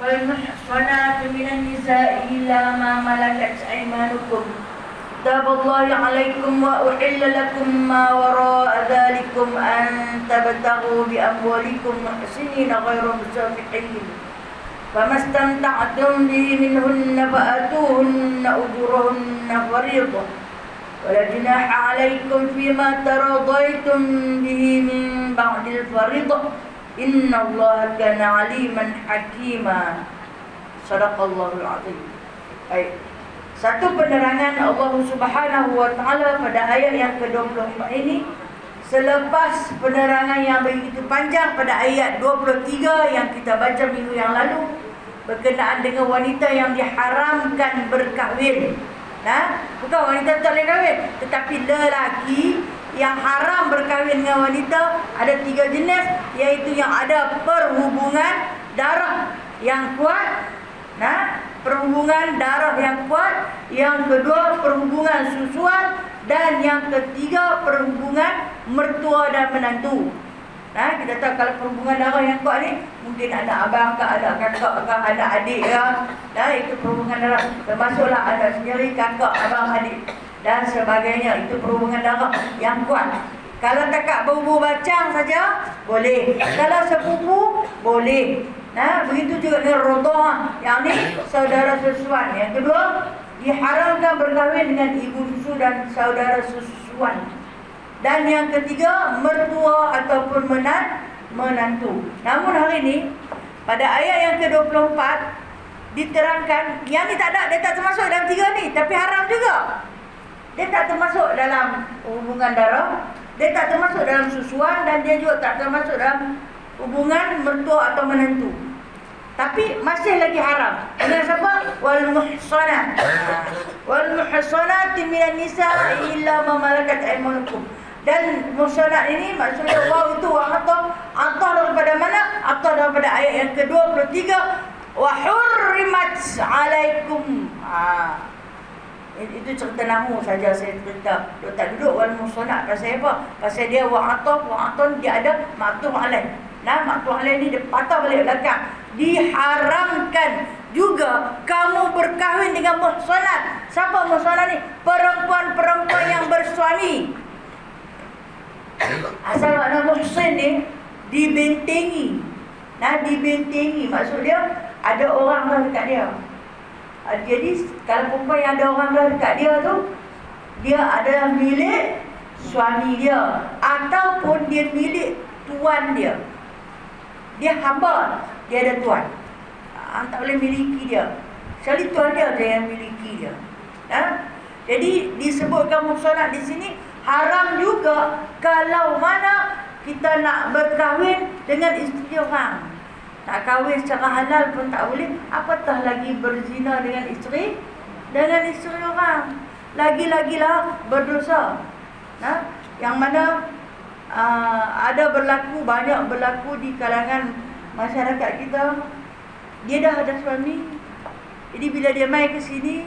والمحصنات من النساء إلا ما ملكت أيمانكم كتاب الله عليكم وأحل لكم ما وراء ذلكم أن تبتغوا بأموالكم محسنين غير مسافحين فما استمتعتم به منهن فآتوهن أجورهن فريضة ولا جناح عليكم فيما تراضيتم به من بعد الفريضة إن الله كان عليما حكيما. Sadaqallahul azim. Baik. Satu penerangan Allah Subhanahu wa taala pada ayat yang ke-24 ini selepas penerangan yang begitu panjang pada ayat 23 yang kita baca minggu yang lalu berkenaan dengan wanita yang diharamkan berkahwin. Bukan wanita tak boleh kahwin, tetapi lelaki yang haram berkahwin dengan wanita ada 3 jenis, iaitu yang ada perhubungan darah yang kuat, perhubungan darah yang kuat, yang kedua perhubungan susuan, dan yang ketiga perhubungan mertua dan menantu. Kita tahu kalau perhubungan darah yang kuat ni mungkin anak abang ke, anak kakak ke, anak adik ya. Itu perhubungan darah. Termasuklah anak sendiri, kakak, abang, adik dan sebagainya. Itu perhubungan darah yang kuat. Kalau takat berhubung bacang saja boleh. Kalau sepupu boleh. Begitu juga dengan rodha, yang ni saudara susuan. Yang kedua, diharamkan berkahwin dengan ibu susu dan saudara susuan. Dan yang ketiga, mertua ataupun menantu. Namun hari ini pada ayat yang ke-24 diterangkan yang ni tak ada, dia tak termasuk dalam 3 ni, tapi haram juga. Dia tak termasuk dalam hubungan darah, dia tak termasuk dalam susuan, dan dia juga tak termasuk dalam hubungan mertua atau menantu. Tapi masih lagi haram. Dengan siapa? Wal muhsanat. Wal muhsanat minan nisa illa ma malakat aymanukum. Dan muhsanat ini maksudnya Allah itu atah daripada mana? Atah daripada ayat yang ke-23 wa hurrimat alaikum. Itu cerita nahu saja saya cerita. Dia tak duduk wal muhsanat pasal apa? Pasal dia wa'atun dia ada ma'tuh alaih. Ma'tuh alaih ni dia patah balik belakang. Diharamkan juga kamu berkahwin dengan muhsanat. Siapa muhsanat ni? Perempuan-perempuan yang bersuami. Asal makna muhsin ni dibentengi. Dibentengi maksud dia ada orang dah dekat dia. Jadi kalau perempuan yang ada orang dah dekat dia tu, dia adalah milik suami dia ataupun dia milik tuan dia. Dia hamba, dia ada tuan. Tak boleh miliki dia. Kecuali tuan dia yang miliki dia. Jadi disebutkan muhsanat di sini haram juga kalau mana kita nak berkahwin dengan isteri orang. Nak kahwin secara halal pun tak boleh, apatah lagi berzina dengan isteri orang. Lagi-lagilah berdosa. Yang mana banyak berlaku di kalangan masyarakat kita. Dia dah ada suami. Jadi bila dia mai ke sini,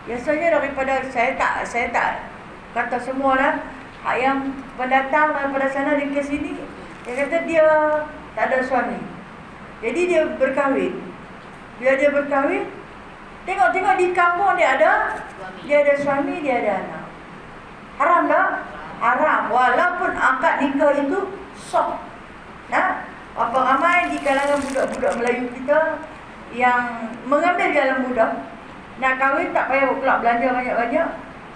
biasanya daripada saya tak kata semua lah, hak yang pendatang daripada sana dia ke sini, dia kata dia tak ada suami. Jadi dia berkahwin. Bila dia berkahwin, tengok di kampung dia ada suami, dia ada anak. Haram tak? Haram. Walaupun akad nikah itu sah. Apa ramai di kalangan budak-budak Melayu kita yang mengambil jalan mudah. Nak kahwin tak payah pula belanja banyak-banyak.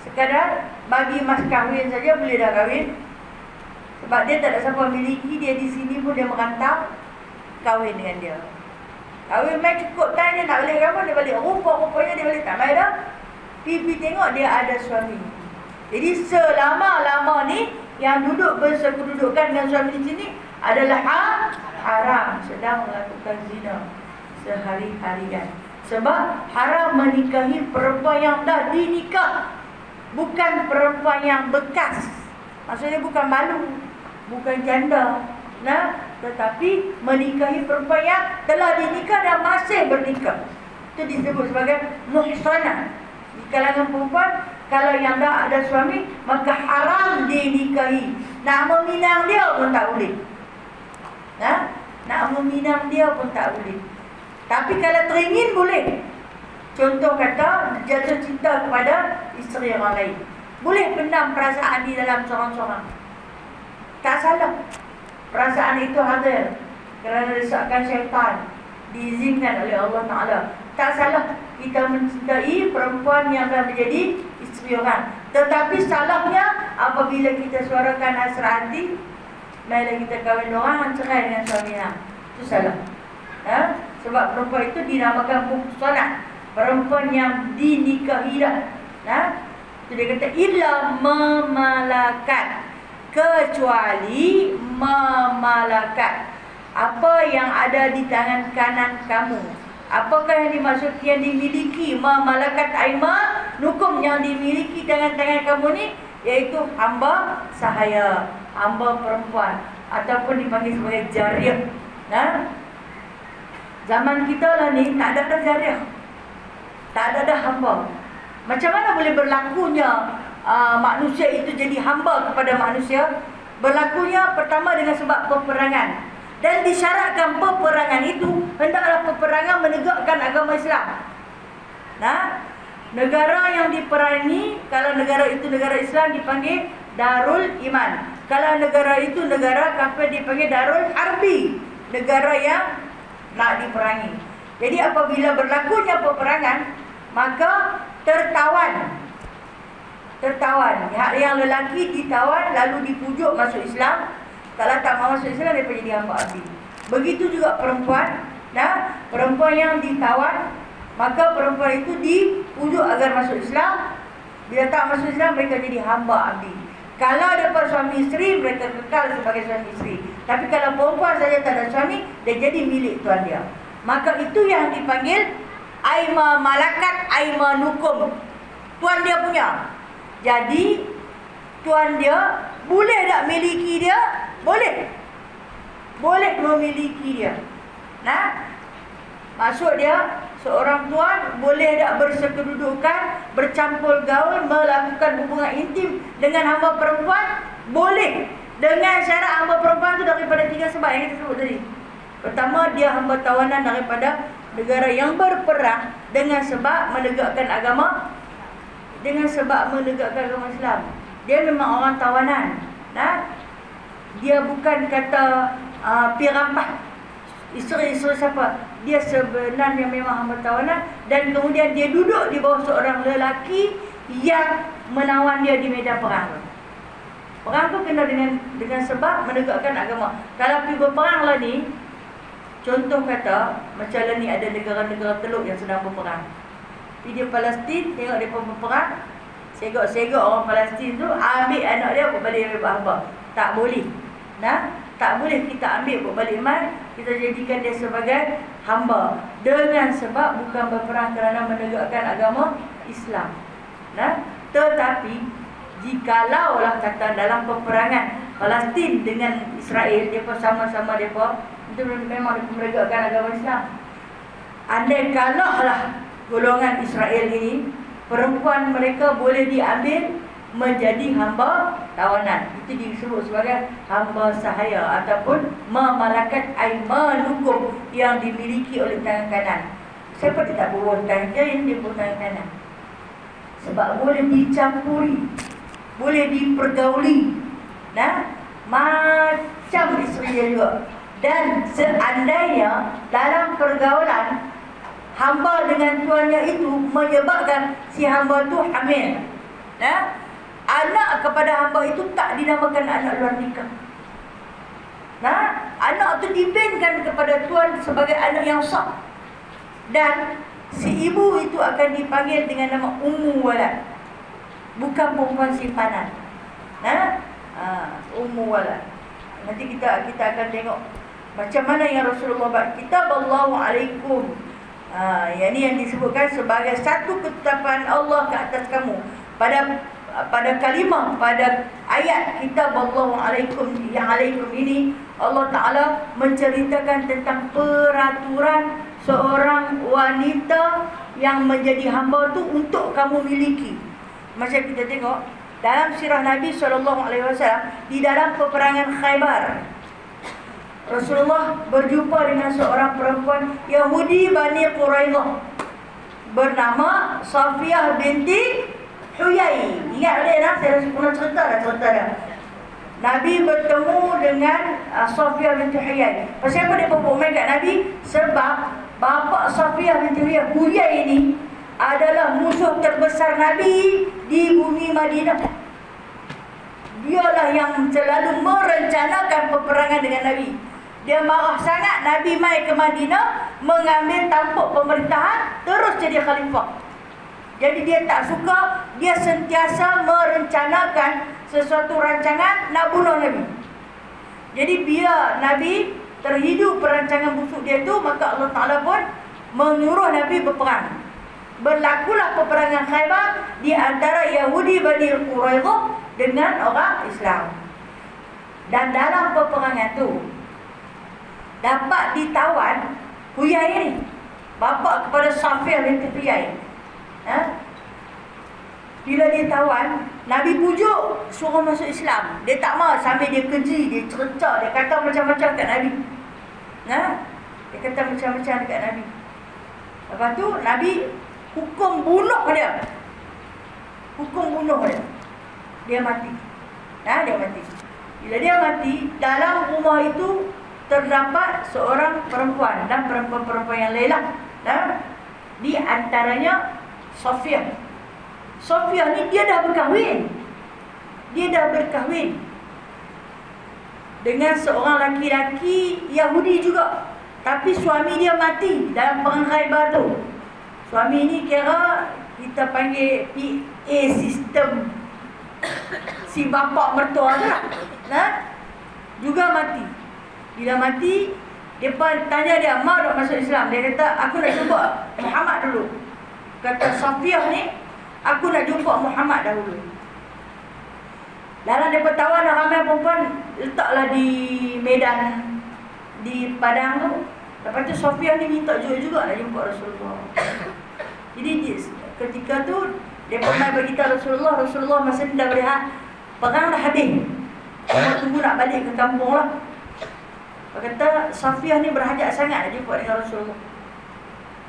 Sekadar bagi mas kahwin saja boleh dah kahwin. Sebab dia tak ada siapa miliki, dia di sini pun dia merantau, kahwin dengan dia. Kahwin mai cukup time dia nak balik kampung, dia balik. Rupanya dia balik tak mai dah. Pipi tengok dia ada suami. Jadi selama-lama ni yang duduk bersekedudukan dengan suami di sini adalah haram, sedang melakukan zina sehari-harian. Sebab haram menikahi perempuan yang dah dinikah, bukan perempuan yang bekas. Maksudnya bukan malu, bukan janda, tetapi menikahi perempuan yang telah dinikah dan masih bernikah. Itu disebut sebagai muhsanah. Di kalangan perempuan, kalau yang dah ada suami, maka haram dinikahi. Nak meminang dia pun tak boleh. Nak nak meminang dia pun tak boleh. Tapi kalau teringin boleh. Contoh kata jatuh cinta kepada isteri orang lain, boleh pendam perasaan di dalam seorang-seorang. Tak salah. Perasaan itu hadir kerana desakan syaitan, diizinkan oleh Allah Ta'ala. Tak salah kita mencintai perempuan yang dah menjadi isteri orang. Tetapi salahnya apabila kita suarakan hasrat hati, marilah kita kahwin orang, cerai dengan suaminya. Itu salah. Sebab perempuan itu dinamakan muhsanah, perempuan yang dinikahi dah. Itu dia kata illa memalakat, kecuali memalakat apa yang ada di tangan kanan kamu. Apakah yang dimaksud yang dimiliki? Memalakat aimanukum, yang dimiliki tangan-tangan kamu ni, iaitu hamba sahaya, hamba perempuan, ataupun dipanggil sebagai jariah. Zaman kita lah ni tak ada jariah, tak ada hamba. Macam mana boleh berlakunya manusia itu jadi hamba kepada manusia? Berlakunya pertama dengan sebab peperangan. Dan disyaratkan peperangan itu hendaklah peperangan menegakkan agama Islam. Negara yang diperangi, kalau negara itu negara Islam, dipanggil Darul Iman. Kalau negara itu negara kafir, dipanggil Darul Harbi, negara yang nak diperangi. Jadi apabila berlakunya peperangan, maka tertawan. Yang lelaki ditawan lalu dipujuk masuk Islam. Kalau tak mahu masuk Islam, dia jadi hamba abdi. Begitu juga perempuan. Perempuan yang ditawan, maka perempuan itu dipujuk agar masuk Islam. Bila tak masuk Islam, mereka jadi hamba abdi. Kalau dapat suami isteri, mereka kekal sebagai suami isteri. Tapi kalau perempuan saja tak ada suami, dia jadi milik tuan dia. Maka itu yang dipanggil aima malakat aimanukum, tuan dia punya. Jadi tuan dia boleh tak miliki dia? Boleh memiliki dia. Maksud dia, seorang tuan boleh tak bersekedudukan, bercampur gaul, melakukan hubungan intim dengan hamba perempuan? Boleh. Dengan syarat hamba perempuan itu daripada 3 sebab yang kita sebut tadi. Pertama, dia hamba tawanan daripada negara yang berperang dengan sebab menegakkan agama, Islam. Dia memang orang tawanan. Dia bukan kata pirampah isteri-isteri siapa. Dia sebenarnya memang hamba tawanan, dan kemudian dia duduk di bawah seorang lelaki yang menawan dia di medan perang. Perang tu kena dengan sebab menegakkan agama. Kalau pergi berperang lah ni, contoh kata macam lah ni, ada negara-negara teluk yang sedang berperang. Pergi di Palestin, tengok mereka berperang, segok-segok orang Palestin tu ambil anak dia buat balik ambil hamba. Tak boleh. Tak boleh kita ambil buat balik mai, kita jadikan dia sebagai hamba. Dengan sebab bukan berperang kerana menegakkan agama Islam. Tetapi jikalaulah kata dalam peperangan Palestin dengan Israel, mereka sama-sama mereka itu memang menegakkan agama Islam. Andai kalaulah golongan Israel ini, perempuan mereka boleh diambil menjadi hamba tawanan, itu disebut sebagai hamba sahaya ataupun memalakat aimanukum, yang dimiliki oleh tangan kanan. Siapa dia tak bawa tangan kiri, dia bawa tangan kanan. Sebab boleh dicampuri, boleh dipergauli, macam isteri dia juga. Dan seandainya dalam pergaulan hamba dengan tuannya itu menyebabkan si hamba tu hamil, anak kepada hamba itu tak dinamakan anak luar nikah. Anak tu dibinkan kepada tuan sebagai anak yang sah. Dan si ibu itu akan dipanggil dengan nama Ummu Walad, bukan perempuan simpanan. Ummu Walad. Nanti kita akan tengok macam mana yang Rasulullah buat. Kitaballahu alaikum. Yang ni yang disebutkan sebagai satu ketetapan Allah ke atas kamu. Pada kalimah, pada ayat Kitaballahu alaikum, yang alaikum ini Allah Ta'ala menceritakan tentang peraturan seorang wanita yang menjadi hamba tu untuk kamu miliki. Macam kita tengok dalam sirah Nabi SAW di dalam peperangan Khaybar, Rasulullah berjumpa dengan seorang perempuan Yahudi Bani Quraidah bernama Safiyah binti Huyai. Ingat boleh tak? Saya pernah cerita dah. Nabi bertemu dengan Safiyah binti Huyai. Pasal apa dia berhubungan kat Nabi? Sebab bapa Safiyah binti Huyai ini adalah musuh terbesar Nabi di bumi Madinah. Dialah yang selalu merencanakan peperangan dengan Nabi. Dia marah sangat Nabi mai ke Madinah, mengambil tampuk pemerintahan, terus jadi khalifah. Jadi dia tak suka, dia sentiasa merencanakan sesuatu rancangan nak bunuh Nabi. Jadi biar Nabi terhidup perancangan busuk dia tu, maka Allah Ta'ala pun menyuruh Nabi berperang. Berlakulah peperangan Khaybar di antara Yahudi Bani Quraidah dengan orang Islam. Dan dalam peperangan tu dapat ditawan Huyai ni, bapa kepada Safiyah binti Huyai. Bila dia tawan, Nabi pujuk suruh masuk Islam. Dia tak mau, sambil dia keji, dia cerca, dia kata macam-macam kat Nabi. Dia kata macam-macam dekat Nabi. Lepas tu Nabi hukum bunuh dia. Dia mati. Dia mati. Bila dia mati, dalam rumah itu terdapat seorang perempuan dan perempuan-perempuan yang lain lah. Di antaranya Safiyah. Safiyah ni dia dah berkahwin dengan seorang laki-laki Yahudi juga. Tapi suami dia mati dalam perang Khaybar tu. Suami ni kira kita panggil PA sistem, si bapa mertua lah. Juga mati. Bila mati, mereka tanya dia, mau tak masuk Islam? Dia kata, aku nak jumpa Muhammad dulu. Kata Safiyah ni, aku nak jumpa Muhammad dahulu. Dalam mereka tawan ramai perempuan, letaklah di medan, di padang tu. Lepas tu Safiyah ni minta juga nak jumpa Rasulullah. Jadi ketika tu, mereka mai beritahu Rasulullah masa ni dah berehat, perang dah habis. Mereka tunggu nak balik ke kampung lah. Dia kata Safiyah ni berhajat sangat nak jumpa dengan Rasulullah.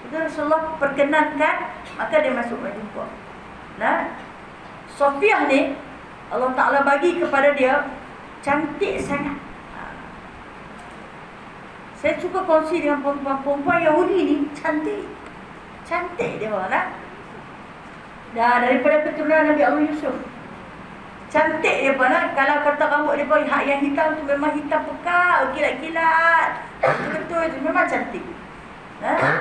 Jadi Rasulullah perkenankan, maka dia masuk berjumpa. Safiyah ni Allah Ta'ala bagi kepada dia cantik sangat. Saya suka kongsi dengan perempuan Yahudi ni, cantik dia orang. Dan daripada keturunan Nabi Allah Yusuf, cantik dia pun. Kalau kata rambut dia pun yang hitam tu memang hitam pekat, kilat-kilat, betul-betul tu memang cantik.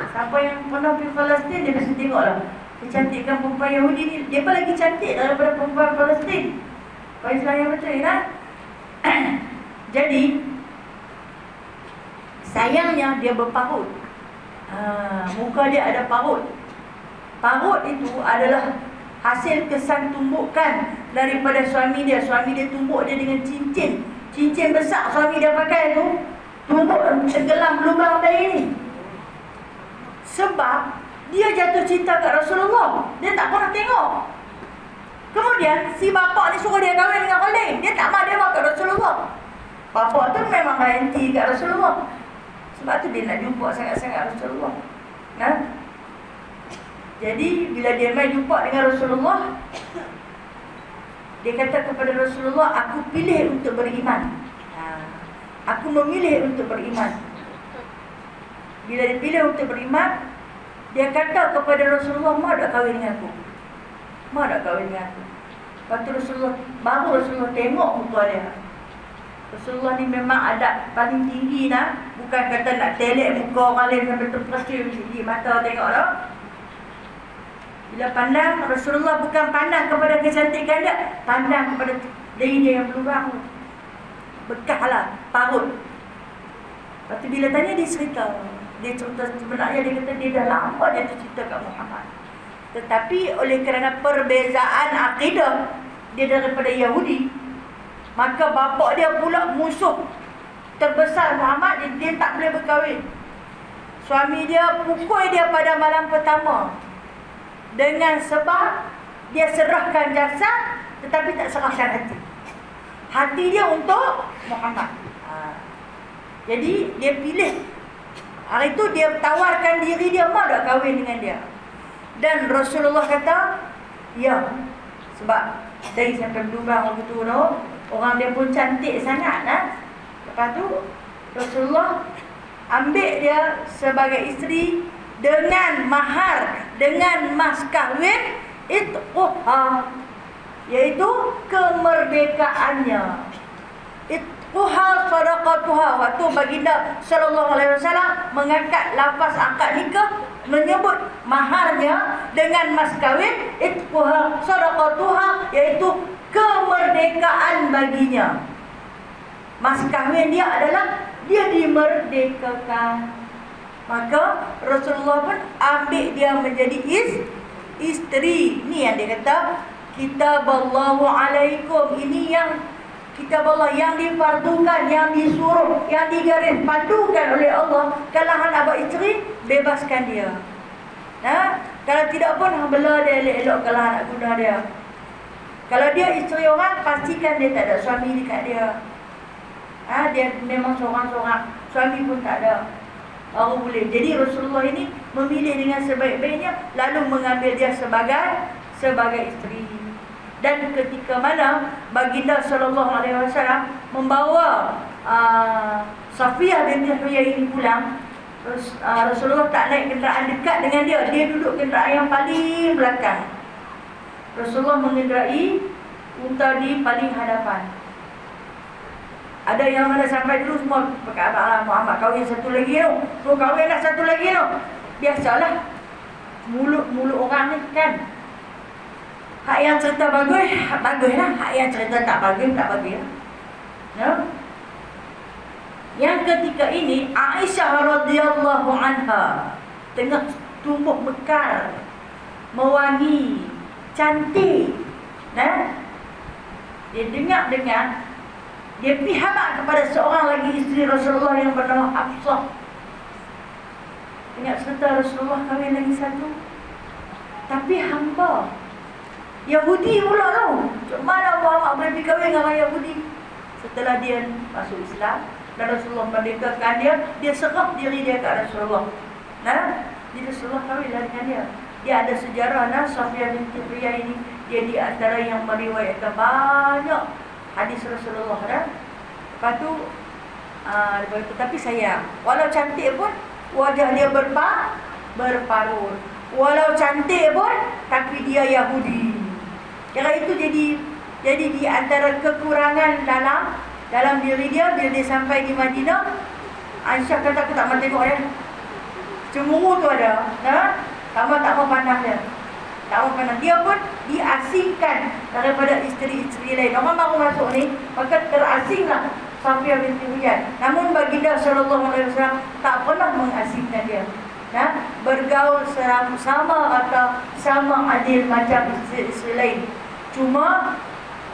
Siapa yang pernah pergi Palestin, dia mesti tengok lah kecantikan perempuan Yahudi ni. Dia pun lagi cantik daripada perempuan Palestin. Islam yang betul kan? Jadi sayangnya dia berparut. Muka dia ada parut. Parut itu adalah hasil kesan tumbukan daripada suami dia. Suami dia tumbuk dia dengan cincin besar suami dia pakai tu, tumbuk tenggelam lubang bayi ni. Sebab dia jatuh cinta kat Rasulullah, dia tak pernah tengok. Kemudian si bapa ni suruh dia kahwin dengan orang lain. Dia tak mahu, dia mahu kat Rasulullah. Bapa tu memang anti kat Rasulullah. Sebab tu dia nak jumpa sangat-sangat Rasulullah. Jadi bila dia mai jumpa dengan Rasulullah, dia kata kepada Rasulullah, aku pilih untuk beriman. Aku memilih untuk beriman. Bila dia pilih untuk beriman, dia kata kepada Rasulullah, mau tak kahwin dengan aku? Mau tak kahwin dengan aku? Lepas tu baru Rasulullah tengok muka dia. Rasulullah ni memang adab paling tinggi dah. Bukan kata nak telek muka orang lain sampai terpesir di mata tengok lah. Bila pandang, Rasulullah bukan pandang kepada kecantikan dia, pandang kepada diri dia yang berlubang, bekah lah, parut. Lepas tu bila tanya, dia cerita sebenarnya dia kata dia dah lama dia cerita kat Muhammad. Tetapi oleh kerana perbezaan akidah, dia daripada Yahudi, maka bapa dia pula musuh terbesar Muhammad, dia tak boleh berkahwin. Suami dia pukul dia pada malam pertama dengan sebab dia serahkan jasad tetapi tak serahkan hati. Hati dia untuk Muhammad. Jadi dia pilih. Hari itu dia tawarkan diri dia, mau tak kahwin dengan dia. Dan Rasulullah kata, ya. Sebab dari sampai berlubang begitu tu, orang dia pun cantik sangat lah. Lepas tu Rasulullah ambil dia sebagai isteri dengan mahar, dengan mas kahwin itquha, iaitu kemerdekaannya. Itquha sadaqatuha. Waktu baginda sallallahu alaihi wasallam mengangkat lafaz akad nikah, menyebut maharnya dengan mas kahwin, itquha sadaqatuha, iaitu kemerdekaan baginya. Mas kahwin dia adalah dia dimerdekakan. Maka Rasulullah pun ambil dia menjadi isteri. Ini yang dia kata, kitaballahu alaikum. Ini yang kitab Allah yang difardukan, yang disuruh, yang digaris pandukan oleh Allah. Kalau hendak buat isteri, bebaskan dia. Kalau tidak pun bela dia elok-elok kalau nak guna dia. Kalau dia isteri orang, pastikan dia tak ada suami dekat dia. Dia memang seorang-seorang, suami pun tak ada, baru boleh. Jadi Rasulullah ini memilih dengan sebaik-baiknya, lalu mengambil dia sebagai isteri. Dan ketika mana baginda sallallahu alaihi wasallam membawa Safiyah binti Huyai ini pulang, Rasulullah tak naik kenderaan dekat dengan dia. Dia duduk kenderaan yang paling belakang. Rasulullah mengendarai unta di paling hadapan. Ada yang mana sampai dulu semua pakai abang Muhammad kahwin satu lagi tu. Kahwin lah satu lagi tu. Biasalah. Mulut orang ni kan. Hak yang cerita bagus lah. Hak yang cerita tak bagus ya. Yang ketika ini Aisyah radhiyallahu anha tengah tumbuh mekar, mewangi, cantik. Dia dengar dia pergi habaq kepada seorang lagi isteri Rasulullah yang bernama Hafsah. Ingat cerita Rasulullah kahwin lagi satu, tapi hamba Yahudi pula tu. Macam mana Muhammad boleh pergi kahwin dengan orang Yahudi? Setelah dia masuk Islam dan Rasulullah merdekakan dia serah diri dia ke Rasulullah. Jadi Rasulullah kahwinlah dengan dia. Dia ada sejarah Safiyah binti Huyai ini. Dia di antara yang meriwayatkan banyak hadis Rasulullah Lepas tu tapi sayang, walau cantik pun wajah dia berparut. Walau cantik pun tapi dia Yahudi. Kira itu jadi di antara kekurangan dalam diri dia. Bila dia sampai di Madinah, Aisyah kata, aku tak mau tengok dia. Cemburu tu ada. Kamu tak mau pandang dia. Tak mau pandang. Dia pun diasingkan daripada isteri-isteri lain. Orang baru masuk ni, maka terasinglah Safiyah binti Huyai. Namun baginda sallallahu alaihi wasallam tak pernah mengasingkan dia. Bergaul sama atau sama adil macam isteri-isteri lain. Cuma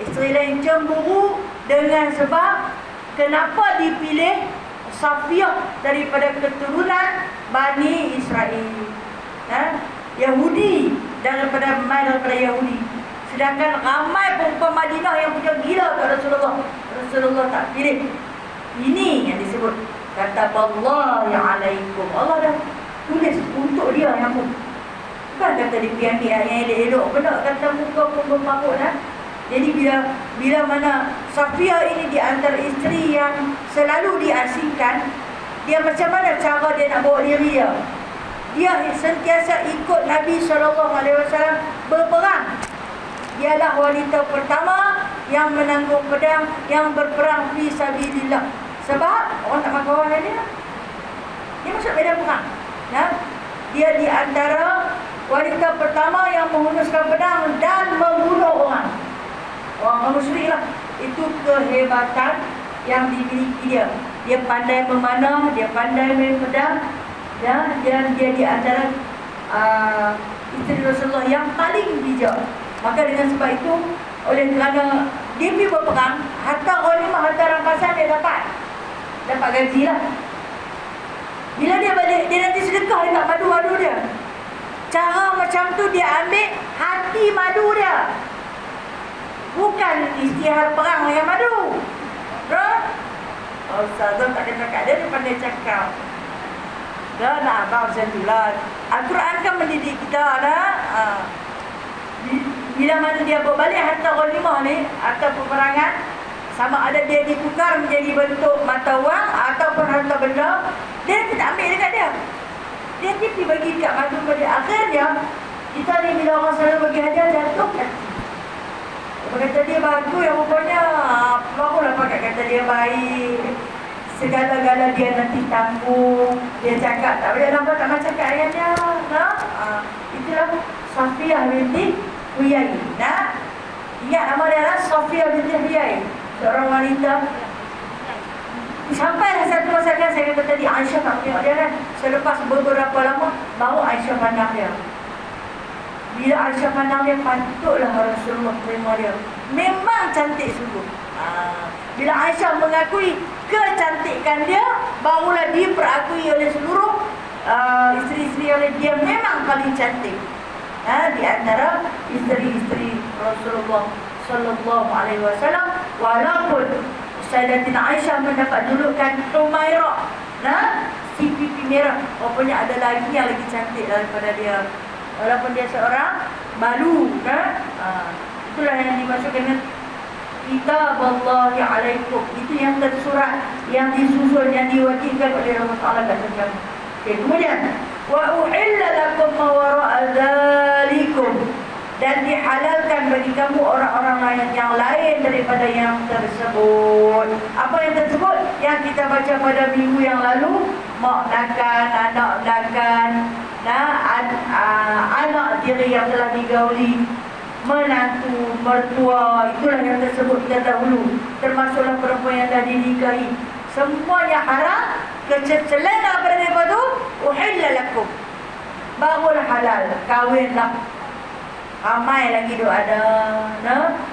isteri lain cemburu dengan sebab kenapa dipilih Safiyah daripada keturunan Bani Israel. Yahudi daripada Yahudi. Sedangkan ramai perempuan Madinah yang punya gila ke Rasulullah. Rasulullah tak pilih. Ini yang disebut kataballahi alaikum. Allah dah tulis untuk dia yang pun. Bukan kata dia pergi ambil yang elok-elok. Benar kata muka pun berparut lah. Jadi bila mana Safiyah ini di antara isteri yang selalu diasingkan, dia macam mana cara dia nak bawa diri dia? Dia sentiasa ikut Nabi SAW berperang. Dialah wanita pertama yang menanggung pedang, yang berperang fi sabilillah. Sebab orang tak makan orang lain dia masuk medan perang. Dia di antara wanita pertama yang menghunuskan pedang dan membunuh orang musyrik lah. Itu kehebatan yang dimiliki dia. Dia pandai memanah, dia pandai main pedang, dan dia di antara isteri Rasulullah yang paling bijak. Maka dengan sebab itu, oleh kerana dia pergi berperang, harta ghanimah, harta rampasan dia dapat gaji lah. Bila dia balik, dia nanti sedekah dekat madu-madu dia. Cara macam tu dia ambil hati madu dia, bukan istihar perang yang madu. Ustaz tak kena cakap, dia pandai cakap. Dah nak abang macam tu lah. Al-Quran kan mendidik kita dah. Bila mana dia berbalik harta ghanimah ni atau peperangan, sama ada dia ditukar menjadi bentuk mata wang ataupun harta benda, dia tidak ambil dekat dia. Dia pergi bagi kat mata pada akhirnya. Kita ni bila orang selalu bagi hadiah jatuh hati. Apa kata dia bagus, yang rupanya barulah pakai kata dia baik. Segala-gala dia nanti tanggung. Dia cakap tak boleh nampak tak macam cakap ayah dia. Itulah Safiyah binti Huyai. Ingat nama dia lah, Safiyah binti Huyai, seorang wanita. Sampailah satu masa kan saya kata tadi Aisyah tak tengok dia kan. Selepas beberapa lama baru Aisyah pandang dia. Bila Aisyah pandang dia, patutlah Rasulullah terima dia. Memang cantik sungguh. Bila Aisyah mengakui kecantikan dia, barulah dia perakui oleh seluruh isteri-isteri oleh dia memang paling cantik di antara isteri-isteri Rasulullah sallallahu alaihi wasallam. Walaupun Sayyidatina Aisyah mendapat julukan Humairah, si pipi merah, rupanya ada lagi yang lagi cantik daripada dia. Walaupun dia seorang balu, itulah yang dimaksudkan dengan Kitaballahi alaikum. Itu yang tersurat, yang disusun, yang diwakilkan oleh Allah Ta'ala atas kamu. Okay, kemudian wa uhilla lakum ma wara'a dzalikum, dan dihalalkan bagi kamu orang-orang lain yang lain daripada yang tersebut. Apa yang tersebut? Yang kita baca pada minggu yang lalu, mak nakan, anak nakan, anak diri yang telah digauli, menantu, mertua, itulah yang tersebut kita dahulu. Termasuklah perempuan yang dah dinikahi. Semuanya haram, selain daripada itu, uhilla lakum, barulah halal, kahwinlah. Ramai lagi duk ada,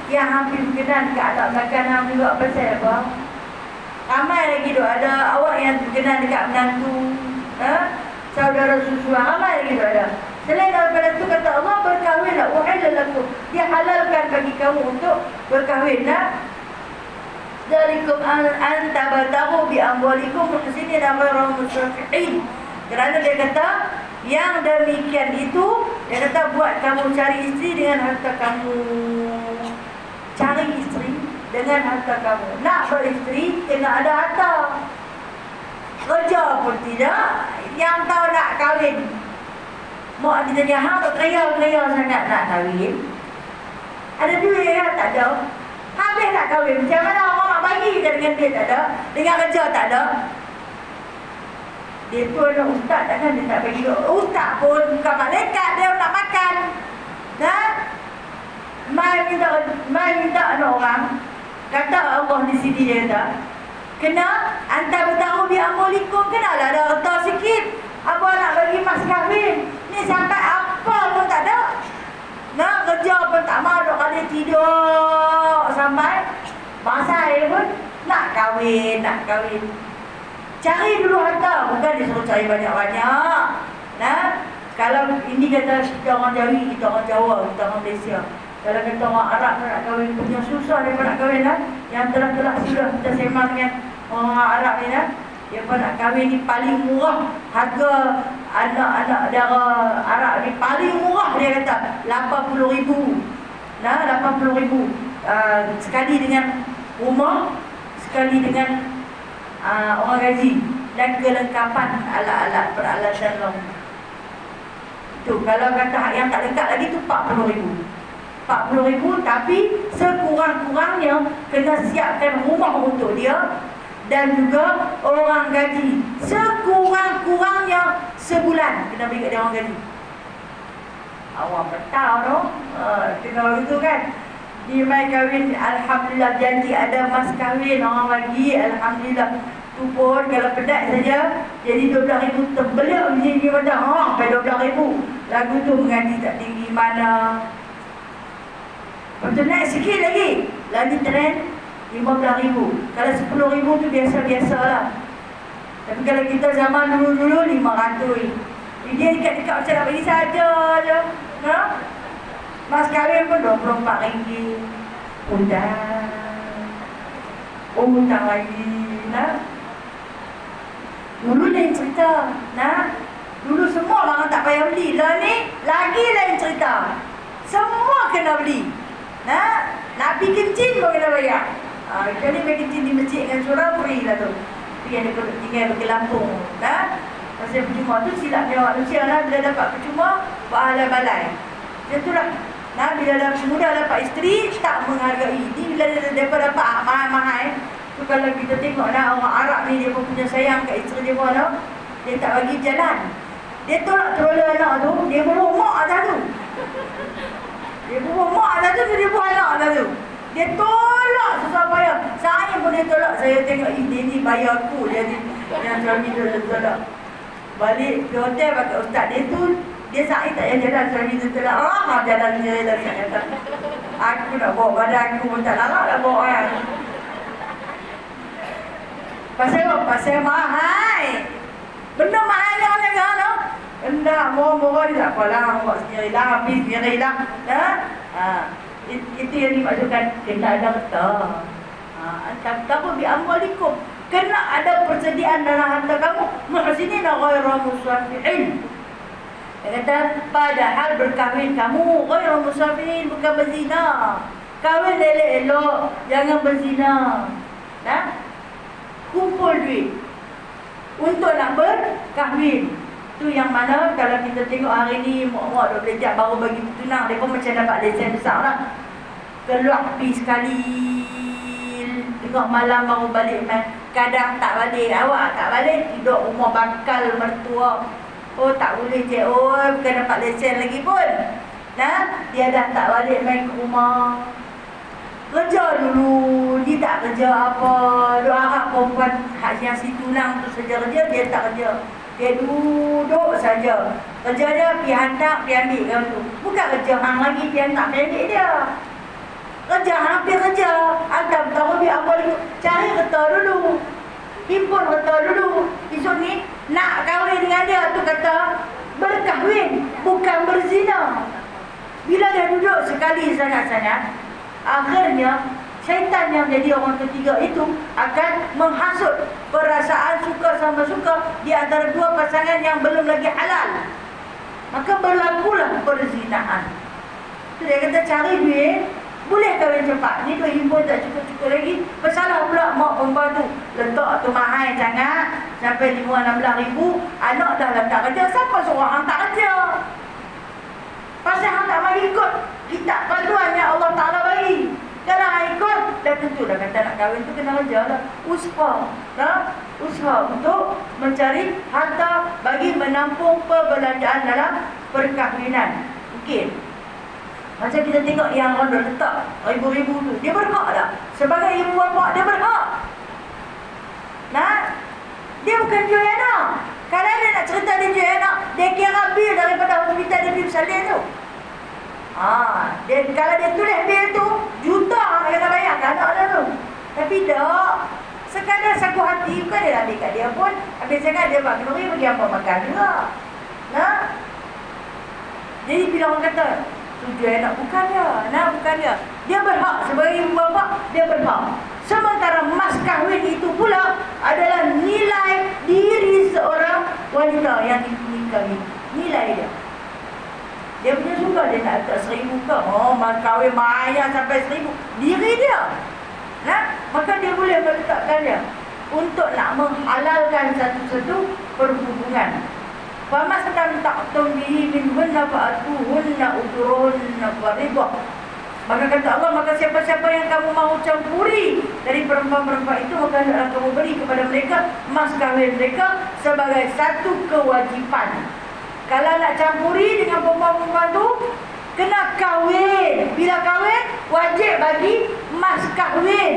yang hampir berkenan dekat anak makan hang juga pasal apa? Ramai lagi duk ada awak yang berkenan dekat menantu, saudara susuan, ramai lagi duk ada. Selain daripada itu kata Allah, berkahwinlah, uhilla lakum, dia halalkan bagi kamu untuk berkahwin. Dzalikum an tabtaghu bi amwalikum muhsinin ghairu musaffihin. Kerana dia kata yang demikian itu, dia kata buat kamu cari isteri dengan harta kamu. Cari isteri dengan harta kamu. Nak beristeri kena ada harta. Kerja pun tidak. Yang tahu nak kahwin, mak dia tanya, hang tak kaya sangat nak kahwin? Ada duit kan? Tak ada. Habis nak kahwin, macam mana orang nak bagi dengan duit tak ada, dengan kerja tak ada? Dia tu anak ustaz takkan dia tak bagi duit. Ustaz pun bukan malaikat, dia nak makan. Mai minta anak orang. Kata Allah di sini dia kata, kena anta bertaruh bi amwalikum, kenalah ada harta sikit. Apa nak bagi mas kahwin? Ni sampai apa pun tak ada. Kerja pun tak mau, duk kali tidur sampai masa air pun nak kahwin. Cari dulu harta, bukan disuruh cari banyak-banyak. Kalau ini kata kita orang Jawi, kita orang Jawa, kita orang Malaysia. Kalau kata orang Arab nak kahwin, punya susah dia nak kahwin Yang telah sudah kita sembang dengan orang Arab ni dia pun nak kahwin ni paling murah. Harga anak-anak dara Arab ni paling murah, dia kata 80,000. 80,000 sekali dengan rumah, sekali dengan orang gaji dan kelengkapan alat-alat peralatan lain. Tu kalau kata yang tak lengkap lagi tu 40,000. 40,000, tapi sekurang-kurangnya kena siapkan rumah untuk dia dan juga orang gaji. Sekurang-kurangnya sebulan kena bagi dia orang gaji. Awak bertahu tu, kena begitu kan. Di mai kahwin, alhamdulillah, janji ada mas kahwin orang bagi, alhamdulillah. Tu pun kalau pedas saja jadi 12,000, terbelik jadi macam sampai 12,000. Lagu tu mengaji tak tinggi mana. Lepas tu naik sikit lagi trend 15,000. Kalau 10,000 tu biasa-biasa lah. Tapi kalau kita zaman dulu-dulu 500. Dia dekat-dekat macam nak bagi saja je. Mas kahwin pun RM24. Hutang lagi. Dulu lain cerita. Nah, dulu semua orang tak payah beli. Lah ni lagi lain cerita. Semua kena beli. Nah, nak pergi kencing pun kena bayar. Kali pergi kencing di masjid dengan surau free lah tu. Pergi ada tinggal pergi Lampung. Nah, masa percuma tu silapnya manusia lah. Bila dapat percuma, pahala balai. Macam tu lah. Nah, bila dah muda dapat isteri, tak menghargai. Ni bila dia dapat mahal-mahal. Tu kalau kita tengok lah orang Arab ni, dia pun punya sayang kat isteri dia pun tau. Dia tak bagi jalan. Dia tolak terola anak tu, dia bawa mak atas tu. Dia bawa mak atas tu, dia bawa anak atas tu. Dia tolak susah payah. Saya pun dia tolak. Saya tengok ini bayar aku. Dia ni yang suami tu tolak. Balik ke hotel pakai ustaz dia tu, dia sakit tak payah jalan. Suami tu tolak. Jalan dia dah kata. Aku nak bawa badan aku pun tak larat nak bawa orang. Pasal apa? Pasal mahal. Benda mahal ni orang jaga no? Benda murah-murah ni tak apalah. Buat sendiri lah. Habis sendiri lah. Itu yang dimaksudkan kena ada harta. Tapi bi'amwalikum, kena ada persediaan dalam harta kamu. Muhsinin ghairu musafihin. Dia kata padahal berkahwin kamu ghairu musafihin, bukan berzina. Kahwin elok-elok, jangan berzina. Nah, kumpul duit untuk nak berkahwin. Tu yang mana kalau kita tengok hari ni mak-mak dah belajar baru bagi tunang, dia pun macam dapat lesen besar lah. Keluar pergi sekali, tengok malam baru balik main. Kadang tak balik, awak tak balik, tidur rumah bakal mertua. Oh tak boleh cik, oh bukan dapat lesen lagi pun. Nah, dia dah tak balik main ke rumah. Kerja dulu, dia tak kerja apa. Dia harap perempuan yang si tunang tu saja kerja, dia tak kerja. Dia duduk saja. Kerja dia pergi hantar, pergi ambil kan tu. Bukan kerja hang lagi, dia hantar, pergi ambil dia. Kerja, hampir kerja. Hantar tahu biar apa dulu. Cari kereta dulu. Himpun kereta dulu. Esok ni, nak kahwin dengan dia tu kata berkahwin, bukan berzina. Bila dia duduk sekali sangat-sangat, akhirnya syaitan yang jadi orang ketiga itu akan menghasut perasaan suka sama suka di antara dua pasangan yang belum lagi halal. Maka berlakulah perzinahan. Itu dia kata cari duit, boleh kahwin cepat. Ni duit himpun tak cukup-cukup lagi. Bersalah pula mak perempuan tu. Letak tu mahal sangat, sampai 5-16 ribu. Anak dah letak kerja, siapa suruh hang tak kerja? Pasal hang tak mari ikut kitab panduan yang Allah Ta'ala bagi. Kalau hang ikut, dah tentu dah kata nak kahwin tu kena kerja lah. Usaha, usaha untuk mencari harta bagi menampung perbelanjaan dalam perkahwinan. Mungkin macam kita tengok yang orang dah letak ribu-ribu tu, dia berhak tak? Sebagai ibu bapa, dia berhak. Nah, dia bukan jual anak. Kalau dia nak cerita dia jual anak, dia kira bil daripada hospital dia pergi bersalin tu. Kalau dia tulis bil tu, juta orang kena bayar ke anak dia tu. Tapi tak, sekadar saku hati, bukan dia nak ambil kat dia pun. Habis sangat dia buat kenduri, bagi apa makan juga. Nah, jadi bila orang kata tujuan anak, bukan dia. Nah, bukan dia. Dia berhak sebagai ibu bapa, dia berhak. Sementara mas kahwin itu pula adalah nilai diri seorang wanita yang dinikahi. Nilai dia. Dia punya suka dia nak letak 1,000 ke. Oh, mas kahwin bayar sampai 1,000. Diri dia. Nah, maka dia boleh meletakkan dia untuk nak menghalalkan satu-satu perhubungan. Famastamta'tum bihi minhunna fa'atuhunna ujurahunna faridah. Maka kata Allah, maka siapa-siapa yang kamu mahu campuri dari perempuan-perempuan itu, maka hendaklah kamu beri kepada mereka mas kahwin mereka sebagai satu kewajipan. Kalau nak campuri dengan perempuan-perempuan itu, kena kahwin. Bila kahwin, wajib bagi mas kahwin.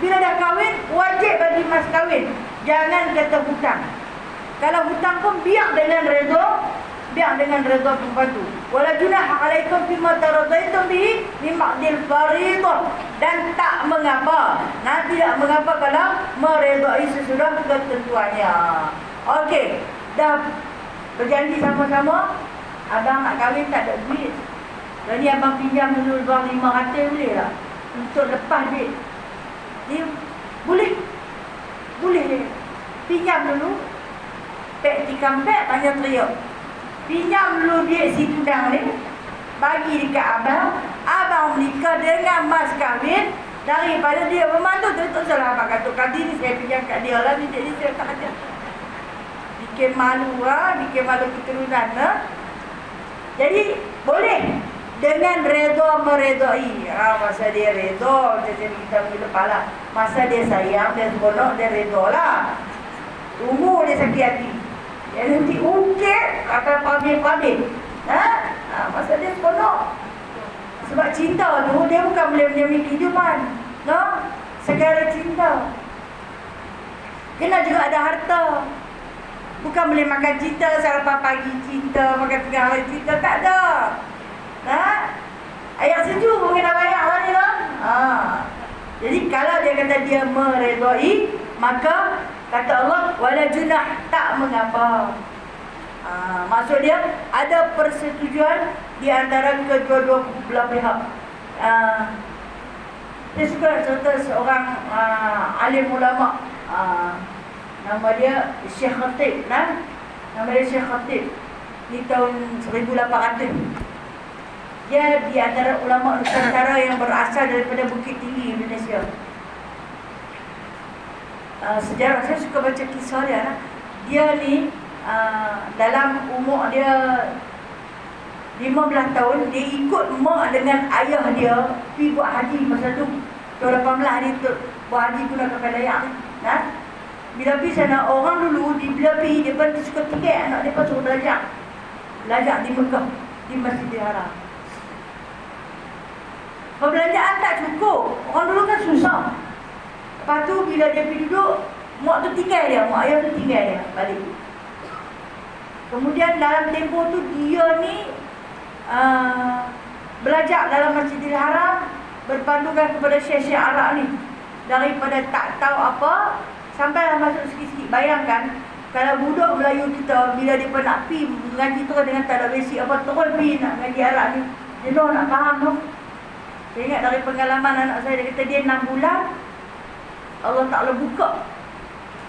Bila dah kahwin, wajib bagi mas kahwin. Jangan kata hutang. Kalau hutang pun biar dengan redha, perempuan tu. Wala junaha alaikum fima taradaitum bihi min ma'dil faridah. Dan tak mengapa. Tidak mengapa kalau meredai sesudah ketentuannya. Okey, dah berjanji sama-sama, abang nak kahwin tak ada duit. Jadi abang pinjam dulu bang 500 boleh tak? Untuk lepas duit. Dia boleh. Boleh dia. Pinjam dulu Pek tikam pek tanya teriak. Pinjam dulu duit si tudang ni, bagi dekat abang. Abang menikah dengan mas kahwin. Daripada dia memandu tu, tak salah abang kata kadi ni saya pinjam kat dia lah. Jadi saya tak ada. Bikin malu lah, bikin malu keturunan lah. Jadi boleh dengan redha meredai. Masa dia redha, macam kita punya kepala. Masa dia sayang, dia seronok, dia redha lah. Tunggu dia sakit hati. Dia nanti ukir, kata pabik-pabik. Masa dia seronok. Sebab cinta tu, dia bukan boleh menjamin kehidupan. No? Segala cinta. Kena juga ada harta. Bukan boleh makan cinta, sarapan pagi cinta, makan tengah hari cinta. Tak ada. Air sejuk pun kena bayar lah ni lah. Jadi kalau dia kata dia meredai, maka kata Allah, wala junah, tak mengapa. Maksud dia ada persetujuan di antara kedua-dua belah pihak. Saya suka cerita seorang alim ulama, nama dia Syekh Khatib. Nama dia Syekh Khatib. Ni tahun 1800. Dia di antara ulama Nusantara yang berasal daripada Bukit Tinggi, Indonesia. Sejarah, saya suka baca kisah dia. Dia ni dalam umur dia 15 tahun, dia ikut mak dengan ayah dia pergi buat haji masa tu. Tahun 18 dia buat haji guna kapal layak ni. Bila pergi sana, orang dulu bila pergi, dia pun suka tinggal anak dia pun suruh belajar di Mekah, di Masjidil Haram. Perbelanjaan tak cukup. Orang dulu kan susah. Lepas tu bila dia pergi duduk, mak tu tinggal dia, mak ayah tu tinggal dia balik. Kemudian dalam tempoh tu dia ni belajar dalam Masjidil Haram, berpandukan kepada syekh-syekh Arab ni. Daripada tak tahu apa sampailah masuk sikit-sikit. Bayangkan kalau budak Melayu kita bila dia pun nak pergi mengaji terus dengan tak ada basic apa, terus pergi nak mengaji Arab ni, dia nak faham tu. Saya ingat dari pengalaman anak saya, dia kata dia 6 bulan Allah Ta'ala buka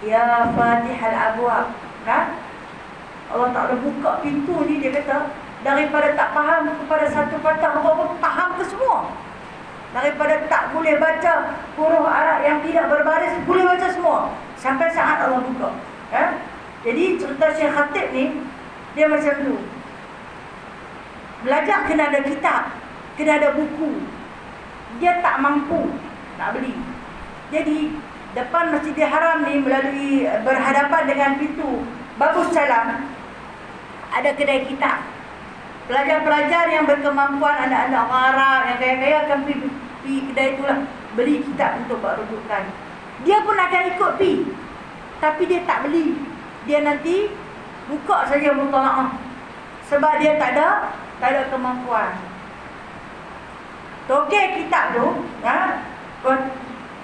ya Fatihal Abwab, Allah Ta'ala buka pintu ni. Dia kata daripada tak faham kepada satu patah, Allah faham ke semua. Daripada tak boleh baca huruf Arab yang tidak berbaris, boleh baca semua. Sampai saat Allah buka. Jadi cerita Syekh Khatib ni, dia macam tu. Belajar kena ada kitab, kena ada buku. Dia tak mampu nak beli. Jadi depan Masjidil Haram ni, melalui berhadapan dengan pintu Babus Salam, ada kedai kitab. Pelajar-pelajar yang berkemampuan, anak-anak orang Arab yang kaya-kaya akan pergi kedai itulah, beli kitab untuk buat rujukan. Dia pun akan ikut pergi, tapi dia tak beli. Dia nanti buka saja mutalaah, sebab dia tak ada kemampuan. Tokek kitab tu,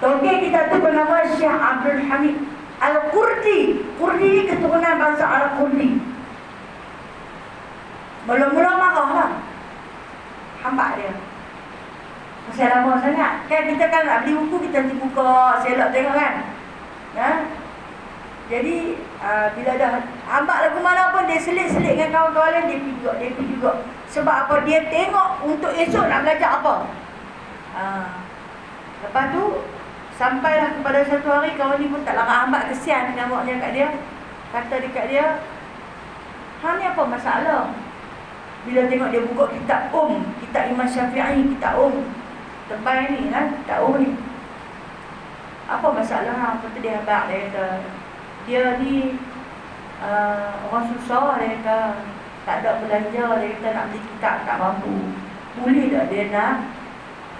tokek kitab tu bernama Syekh Abdul Hamid Al-Qurdi. Qurdi ni keturunan bangsa Arab Qurdi. Mula-mula marah lah, hambat dia. Masih lama sangat. Kan kita kan nak beli buku, kita nanti buka, selok tengok kan. Jadi bila dah hambat lagu mana pun, dia selit-selit dengan kawan-kawan lain, dia pergi juga. Sebab apa? Dia tengok untuk esok nak belajar apa. Lepas tu sampailah kepada satu hari, kawan ni pun tak larang hambat, kesian dengan maknya kat dia. Kata dekat dia, ni apa masalah? Bila tengok dia buka kitab kitab Imam Syafi'i, kitab tebal ni kitab ni. Apa masalah? Apa tu dia hambat? Dia kata dia ni orang susah. Dia kata tak ada belanja. Dia kata nak beli kitab tak mampu. Boleh tak dia nak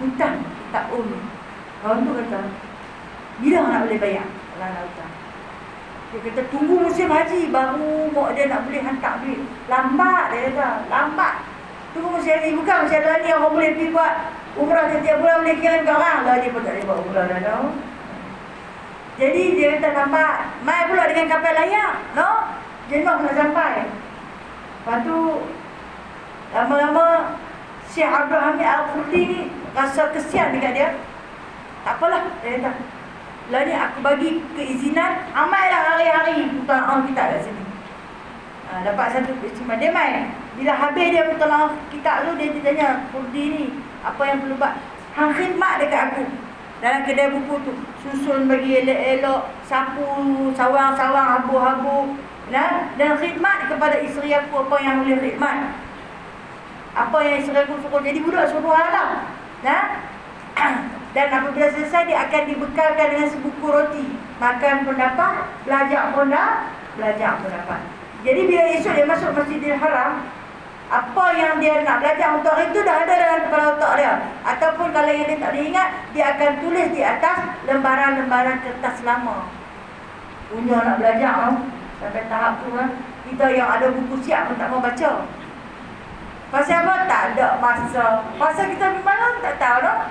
hutang kitab ni? Kawan tu kata, bila nak boleh bayar kalau nak hutang? Dia kata tunggu musim haji baru mak dia nak boleh hantar duit. Lambat, dia kata, lambat. Tunggu musim haji. Bukan macam ada ni orang boleh pergi buat umrah setiap bulan, boleh kirim ke orang. Lah dia pun tak boleh buat umrah dah tahu. Jadi dia kata lambat. Mai pula dengan kapal layak, jenuh nak sampai. Lepas tu lama-lama Syekh Abdul Hamid Al-Qurdi ni rasa kesian dekat dia. Tak apalah, dia kata, lah ni aku bagi keizinan, amailah hari-hari bukan kita kat sini. Dapat satu istimewa. Dia main. Bila habis dia tolong kitab tu, dia tanya, Kurdi ni, apa yang perlu buat? Hang khidmat dekat aku. Dalam kedai buku tu, susun bagi elok-elok, sapu, sawang-sawang, habu-habu. Dan khidmat kepada isteri aku apa yang boleh khidmat. Apa yang isteri aku suruh. Jadi budak suruhan lah. Dan apabila selesai, dia akan dibekalkan dengan sebuku roti. Makan pun dapat, belajar pun dapat. Jadi bila esok dia masuk Masjidil Haram, apa yang dia nak belajar untuk hari itu dah ada dalam kepala otak dia. Ataupun kalau yang dia tak boleh ingat, dia akan tulis di atas lembaran-lembaran kertas lama. Punya nak belajar sampai tahap tu kita yang ada buku siap pun tak mau baca. Pasal apa? Tak ada masa. Pasal kita pergi mana tak tahu dah.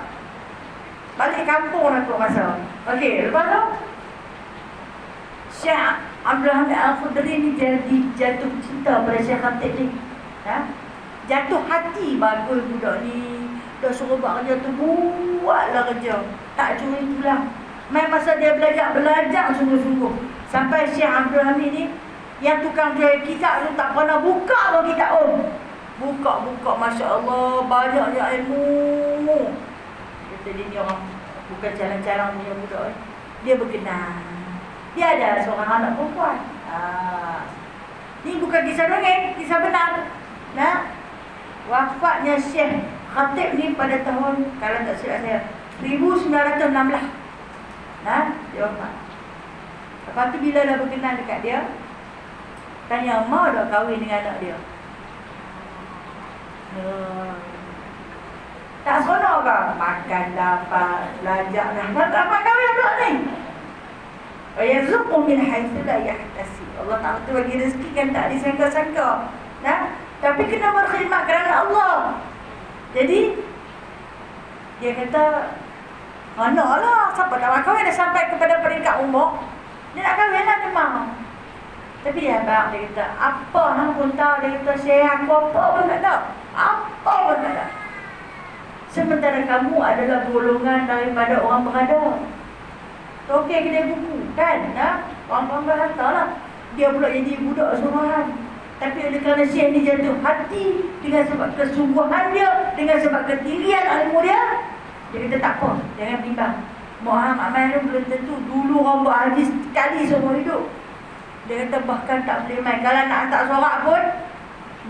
Balik kampung nak masa. Okey, lepas tu Syekh Abdul Hamid Al-Khudri ni jadi jatuh cinta pada Syekh Khatib ni. Jatuh hati bagus budak ni. Dah suruh buat kerja tu, buatlah kerja. Tak curi tulang. Main masa dia belajar sungguh-sungguh. Sampai Syekh Abdul Hamid ni, yang tukang jual kitab tu tak pernah buka pun kitab Buka, Masya Allah, banyaknya ilmu. Kata dia ni orang bukan calon-calon punya budak. Dia berkenan. Dia ada seorang anak perempuan. Ni bukan kisah dongeng, kisah benar. Wafatnya Syekh Khatib ni pada tahun, kalau tak silap saya, 1916. Dia wafat. Lepas tu bila dah berkenan dekat dia, tanya, mau dah kahwin dengan anak dia? Tak seronok ke? Makan dapat, belajar dah. Tak dapat kahwin pula ni. Yarzuqu min haitsu la yahtasib. Allah Ta'ala tu bagi rezeki kan tak disangka-sangka. Tapi kena berkhidmat kerana Allah. Jadi dia kata, lah, siapa tak nak kahwin dah sampai kepada peringkat umur. Dia nak kahwin lah memang. Tapi dia abang, dia kata, apa hang pun tahu. Dia kata, Syekh aku apa pun tak tahu. Apa pun tak tahu. Sementara kamu adalah golongan daripada orang berada. Okey kedai buku kan, orang berharta lah. Dia pula jadi budak suruhan. Tapi oleh kerana Syekh ni jatuh hati, dengan sebab kesungguhan dia, dengan sebab ketinggian ilmu dia, dia kata tak apa, jangan bimbang. Muhammad Amal tu belum tentu. Dulu orang buat haji sekali seumur hidup. Dia kata bahkan tak boleh main. Kalau nak hantar sorak pun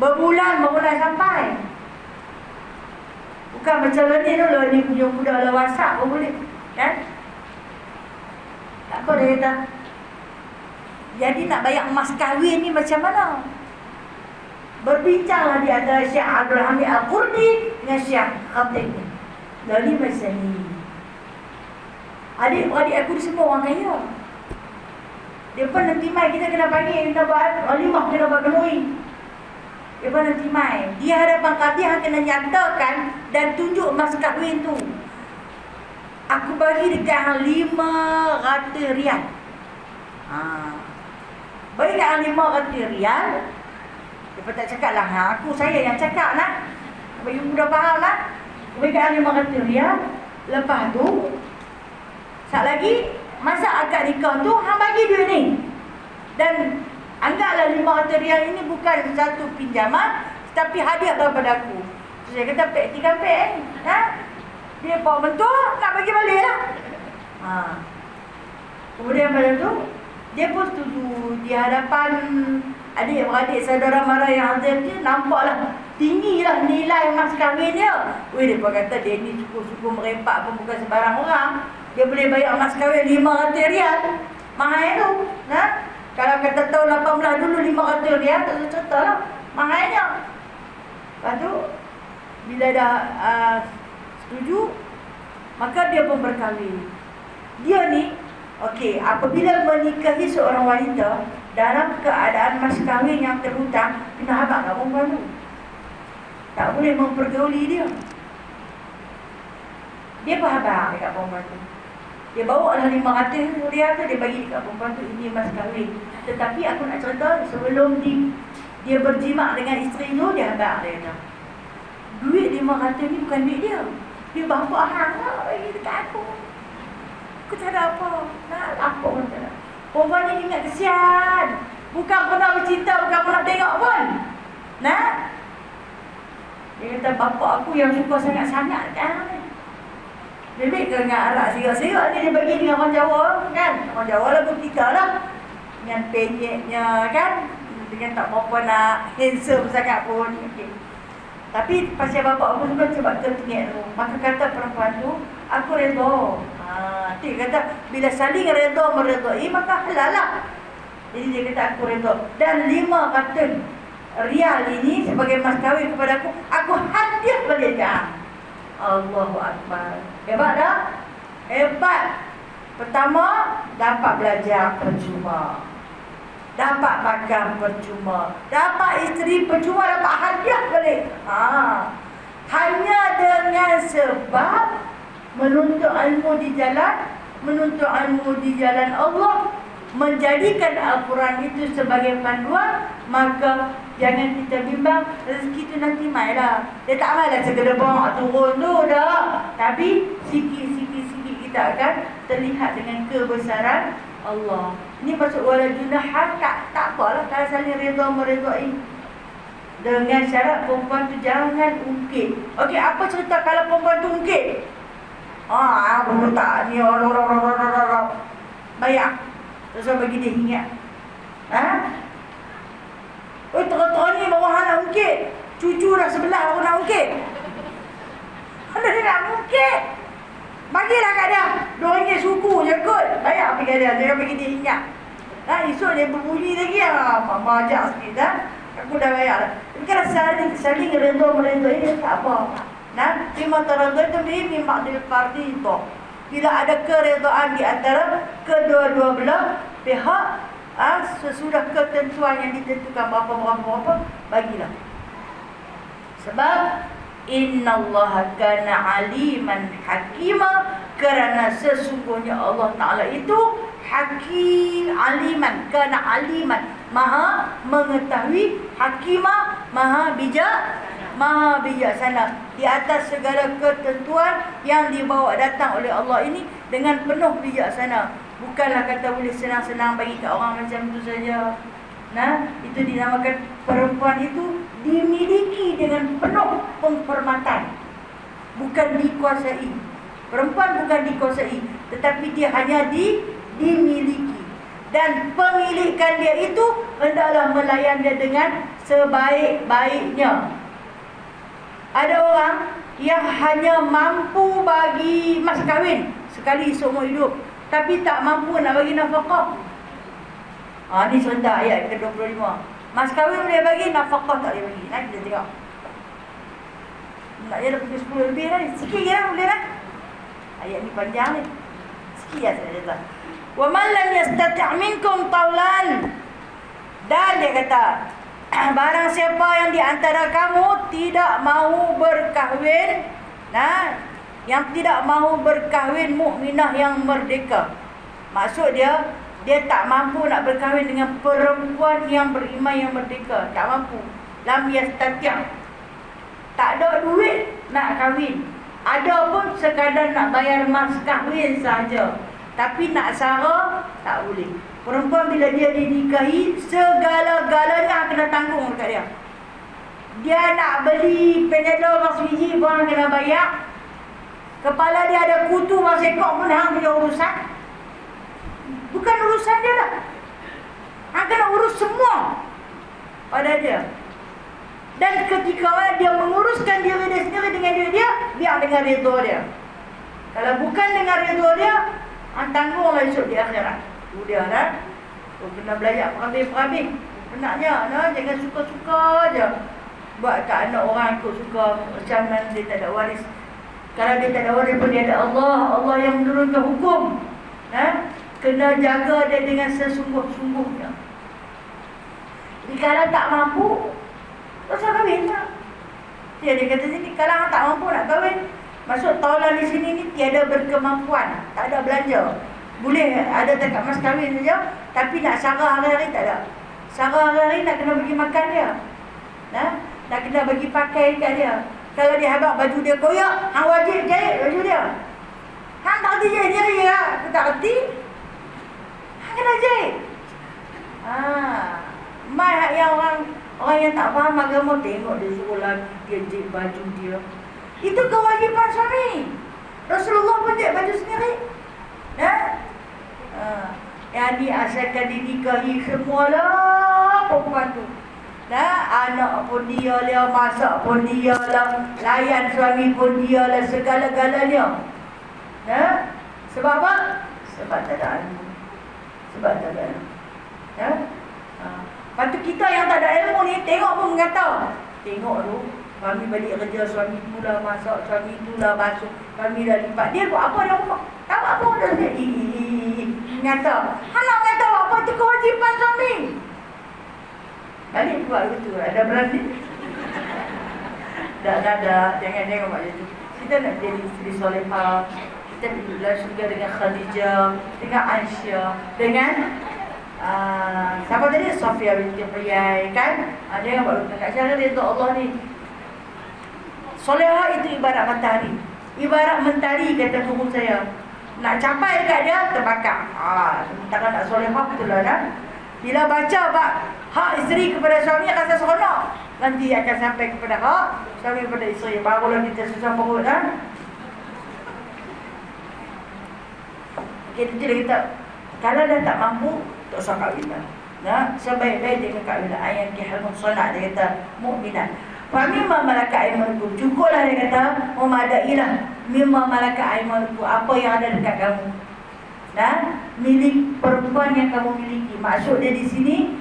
berbulan baru nak sampai. Bukan macam ni dulu, ni punya budak lah WhatsApp pun boleh kan. Tak apa dia kata. Jadi nak bayar emas kahwin ni macam mana? Berbincanglah di antara Syekh Abdul Hamid Al-Khudri dengan Syekh Khatib ni. Lalu macam ni. Adik-adik aku ni semua orang kaya. Dia pun nanti mai kita kena panggil, kita buat walimah, kena buat kenui. Dia pun nanti mai. Di hadapan Qadiyah kena nyatakan dan tunjuk emas kahwin tu. Aku bagi dekat hang 500 riyal. Bagi dekat hang 500 riyal. Dia pun tak cakap lah, saya yang cakap lah. Bagi mudah faham lah. Bagi dekat hang 500 riyal. Lepas tu sat lagi masa akad nikah tu hang bagi duit ni. Dan anggaplah 500 riyal ini bukan satu pinjaman, tapi hadiah daripada aku. So, saya kata praktikan dia bawa mentua nak bagi balik lah. Kemudian pada tu dia pun setuju. Di hadapan adik-beradik saudara mara yang hadir tu, nampaklah tinggilah nilai mas kahwin dia. Dia pun kata dia ni suku-suku merempak pun bukan sembarang orang. Dia boleh bayar mas kahwin 500 riyal. Mahal tu. Kalau kata tahun 18 dulu 500 riyal, tak cerita lah. Mahalnya. Lepas tu bila dah setuju, maka dia pun berkahwin. Dia ni, okey, apabila menikahi seorang wanita dalam keadaan mas kahwin yang terhutang, kena habaq kat perempuan tu. Tak boleh mempergauli dia. Dia berhabaq dekat perempuan tu. Dia bawa lah 500 riyal tu, dia bagi dekat perempuan tu, ini mas kahwin. Tetapi aku nak cerita, sebelum dia berjimak dengan isteri tu, dia habaq dia kata, duit 500 ni bukan duit dia. Dia bapa hang lah bagi dekat aku. Aku tak ada apa. Nak apa pun tak ada. Perempuan ni ingat kesian. Bukan pernah bercinta, bukan pernah tengok pun. Nah, dia kata, bapak aku yang suka sangat-sangat kan. Bebek ke dengan arak sirat-sirat ni dia bagi dengan orang Jawa kan. Orang Jawa lagu kita lah. Dengan penyeknya kan. Dengan tak berapa nak handsome sangat pun. Okay. Tapi pasal bapak aku suka sebab ketinggian tu. Maka kata perempuan tu, aku redha. Dia kata, bila saling redha meredai, maka halal lah. Jadi dia kata, aku redha. Dan 5 katun rial ini sebagai mas kahwin kepada aku hadiah balik dia. Allahu Akbar. Hebat tak? Hebat. Pertama, dapat belajar percuma. Dapat makan percuma. Dapat isteri percuma, dapat hadiah balik. Hanya dengan sebab menuntut ilmu di jalan Allah, menjadikan Al-Quran itu sebagai panduan, maka jangan kita bimbang, rezeki itu nanti mai lah. Dia tak mai lah segedebak turun tu dah. Tapi sikit-sikit kita akan terlihat dengan kebesaran Allah. Ini maksud wala junaha, tak apalah kalau saling redha meredai. Dengan syarat perempuan tu jangan ungkit. Okey, apa cerita kalau perempuan tu ungkit? Aku tak ni orang bayar. Terus bagi dia ingat. Terus ni bawa nak ungkit. Cucu dah sebelah aku nak ungkit. Mana dia nak ungkit? Bagilah kat dia. RM2 suku je kot. Bayar pergi dia. Jangan bagi dia ingat. Esok dia berbunyi lagi. Mama ajak sikit dah. Aku dah bayar dah. Tapi kalau saling redha meredai dia tak apa. Terima taradai itu mimma dil fardi itu. Bila ada keredaan di antara kedua-dua belah pihak, sesudah ketentuan yang ditentukan berapa, bagilah. Sebab innallaha kana aliman hakima, kerana sesungguhnya Allah Ta'ala itu hakim, aliman, kana aliman, maha mengetahui, hakima, maha bijaksana di atas segala ketentuan yang dibawa datang oleh Allah ini dengan penuh bijaksana. Bukanlah kata boleh senang-senang bagi kat orang macam itu saja. Itu dinamakan perempuan itu dimiliki dengan penuh penghormatan, bukan dikuasai. Perempuan bukan dikuasai, tetapi dia hanya dimiliki. Dan pemilikan dia itu hendaklah melayan dia dengan sebaik-baiknya. Ada orang yang hanya mampu bagi mas kahwin sekali seumur hidup, tapi tak mampu nak bagi nafkah. Ni cerita ayat ke-25. Mas kahwin boleh bagi, nafkah tak boleh bagi. Nanti kita tengok. Nak dia dah pergi 10 lebih dah ni. Sikit je lah boleh lah. Ayat ni panjang ni. Sikit lah saya kata. Wa man lam yastati' minkum tawlan. Dan dia kata, barang siapa yang di antara kamu tidak mahu berkahwin, yang tidak mahu berkahwin mukminah yang merdeka. Maksud dia tak mampu nak berkahwin dengan perempuan yang beriman yang merdeka. Tak mampu. Lam yastati'. Tak ada duit nak kahwin. Ada pun sekadar nak bayar mas kahwin saja. Tapi nak sara tak boleh. Perempuan bila dia dinikahi, segala-galanya kena tanggung dekat dia. Dia nak beli Panadol mas biji pun kena bayar. Kepala dia ada kutu mas ekor pun hang punya urusan. Bukan urusan dia lah. Hang kena urus semua pada dia. Dan ketika dia menguruskan diri dia sendiri dengan diri dia, biar dengan redha dia. Kalau bukan dengan redha dia, hang tanggunglah esok di akhirat. Dia dah. Kena belajar perhabis-perhabis. Penatnya, jangan suka-suka je buat kat anak orang ikut suka. Macam mana dia tak ada waris. Kalau dia tak ada waris pun dia ada Allah yang menurunkan hukum. Kena jaga dia dengan sesungguh-sungguhnya. Jadi kalau tak mampu, tak usah kahwin lah. Dia kata sini, kalau tak mampu nak kahwin, maksud taulan di sini ni tiada berkemampuan, tak ada belanja. Boleh ada dekat mas kahwin saja, tapi nak sara hari-hari tak ada. Sara hari-hari nak kena bagi makan dia. Nak kena bagi pakai kat dia. Kalau dia habaq baju dia koyak, hang wajib jahit baju dia. Hang tak reti jahit diri lah. Aku tak reti. Hang kena jahit. Mai yang orang yang tak faham agama tengok dia sekolah, dia jahit baju dia. Itu kewajipan suami. Rasulullah pun jahit baju sendiri. Yang ni asalkan dinikahi semualah perempuan tu. Anak pun dia lah, masak pun dia lah, layan suami pun dia lah, segala-galanya. Sebab apa? Sebab tak ada ilmu. Sebab tak ada ilmu. Lepas tu kita yang tak ada ilmu ni, tengok pun mengata. Tengok tu, suami balik kerja, suami tu lah masak, suami tu lah basuh, suami dah lipat. Dia buat apa dalam rumah? Tak buat apa dah dia. Mengata. Anak mengata apa tu kewajipan suami. Balik buat begitu. Ada berani? Dah. Jangan tengok macam tu. Kita nak jadi isteri solehah. Kita duduklah syurga dengan Khadijah, dengan Aisyah, dengan siapa tadi? Sofia binti Huyai, kan? Jangan buat lupa. Kat cara dia untuk Allah ni. Solehah itu ibarat matahari. Ibarat mentari, kata guru saya. Nak capai dekat dia, terbakar. Takkan nak solehah, betul lah kan? Bila baca hak isteri kepada suami akan seronok. Nanti akan sampai kepada hak suami kepada isteri. Barulah kita susah perut, kan? Kita kalau dah tak mampu, tak usah kahwin lah. Sebaik-baik dengan kahwin lah. Ayat kihamun solat, dia kata mukminat. Famimma malakat aimanukum, cukuplah dia kata, memadailah mimma malakat aimanukum, apa yang ada dekat kamu. Milik perempuan yang kamu miliki. Maksud dia di sini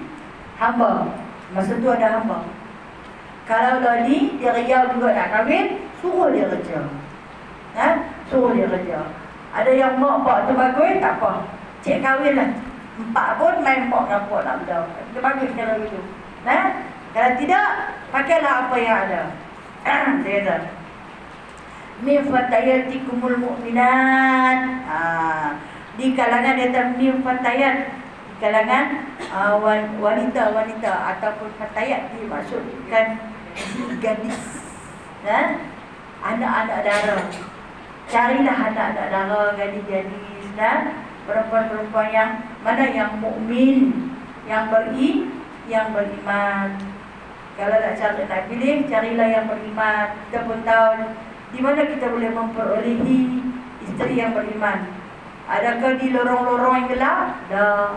hamba. Masa tu ada hamba. Kalau dah ni dia riau juga nak kahwin, suruh dia kerja. Suruh dia kerja. Ada yang mak tu bagus, tak apa. Cik kahwin lah. 4 pun main mak dengan mak nak berdaun. Dia bagus kalau begitu. Kalau tidak, pakailah apa yang ada. Dia kata min fatayatikumul mu'minat. Di kalangan dia kata min fatayat, di kalangan wanita-wanita ataupun fatayat, dimaksudkan gadis, anak-anak dara. Carilah anak-anak dara, gadis-gadis, perempuan-perempuan yang mana yang mukmin, yang beriman. Kalau nak pilih, carilah yang beriman. Kita pun tahu di mana kita boleh memperolehi isteri yang beriman. Adakah di lorong-lorong yang gelap? Dah.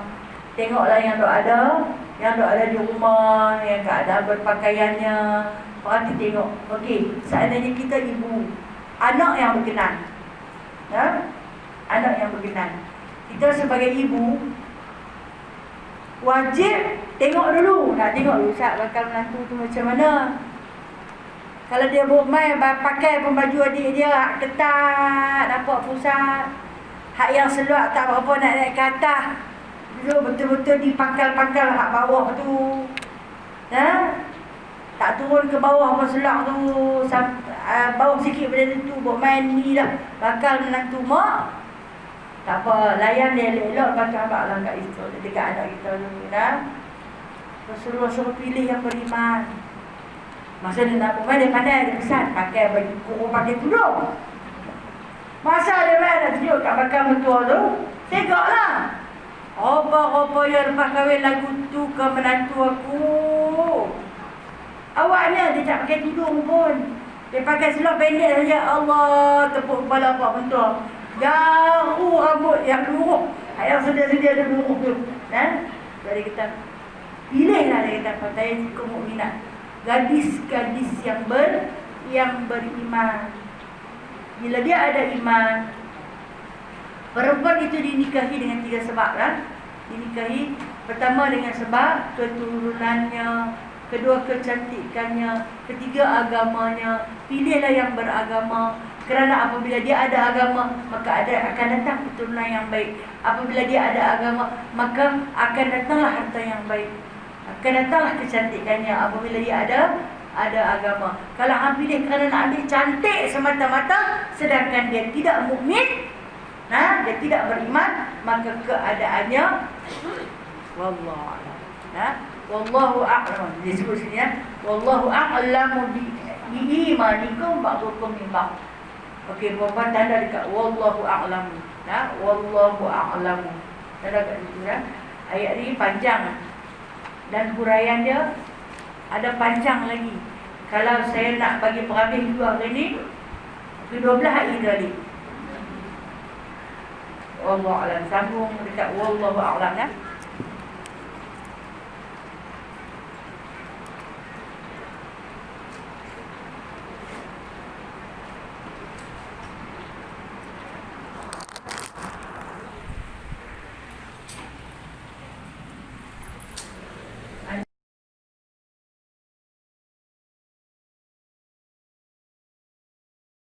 Tengoklah yang ada di rumah, yang keadaan berpakaiannya. Perhati tengok. Okey, seandainya kita ibu, anak yang berkenan. Anak yang berkenan. Kita sebagai ibu wajib tengok dulu. Nak tengok dulu bakal menantu tu macam mana. Kalau dia pakai pun baju adik dia ketat, nampak pusat. Hak yang seluar tak berapa nak naik ke atas. Dulu betul-betul dipangkal-pangkal hak bawah tu. Tak turun ke bawah pun seluar tu. Bawah sikit pada tu buat main ni lah. Bakal menantu mak. Tak apa, layan dia elok-elok. Lepas tu abang kat isteri, dekat anak kita dulu. Rasulullah suruh pilih yang beriman. Masa dia nak bermain, dia pandai, dia pesan pakai baju kurung, pakai tudung. Masa dia main, nak tunjuk kat bakal mentua tu, tegaklah. Apa-apa yang lepas kahwin lagu tu ke menantu aku. Awaknya dia tak pakai tudung pun. Dia pakai seluar pendek saja. Allah, tepuk kepala pak mentua. Garu rambut yang lurus. Yang sedia-sedia ada lurus tu. Jadi kita pilihlah, dia kata fatayatikum mu'minat. Gadis-gadis yang beriman. Bila dia ada iman, perempuan itu dinikahi dengan 3 sebab kan? Dinikahi pertama dengan sebab keturunannya, kedua kecantikannya, ketiga agamanya. Pilihlah yang beragama. Kerana apabila dia ada agama, maka akan datang keturunan yang baik. Apabila dia ada agama, maka akan datanglah harta yang baik. Akan datanglah kecantikannya apabila dia ada agama. Kalau hang pilih kerana nak ambil cantik semata-mata, sedangkan dia tidak mukmin, dia tidak beriman, maka keadaannya wallahu a'lam. Wallahu a'lam. Disebut sini wallahu a'lamu bi imanikum ba'dukum min ba'd. Okey, perempuan tanda dekat wallahu a'lamu. Wallahu a'lamu. Tanda kat situ Ayat ni panjang. Dan huraian dia ada panjang lagi. Kalau saya nak bagi perhabis 2 hari ni, ke 12 hari kali. Wallahu a'lam. Sambung dekat wallahu a'lam ya.